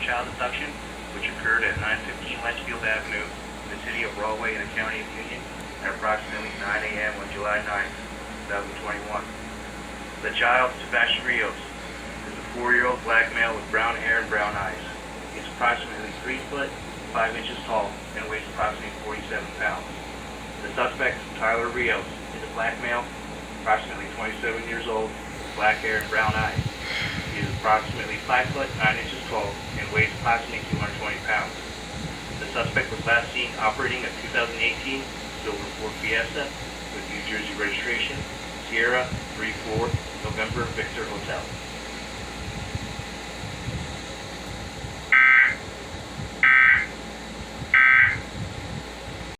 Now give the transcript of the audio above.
child abduction, which occurred at 915 Litchfield Avenue in the city of Rahway in the county of Union at approximately 9 a.m. on July 9th, 2021. The child, Sebastian Rios, is a 4-year-old black male with brown hair and brown eyes. He is approximately 3 foot, 5 inches tall, and weighs approximately 47 pounds. The suspect, Tyler Rios, is a black male, approximately 27 years old, with black hair and brown eyes. He is approximately 5 foot 9 inches tall and weighs approximately 220 pounds. The suspect was last seen operating a 2018 silver Ford Fiesta with New Jersey registration, Sierra 34 November Victor Hotel.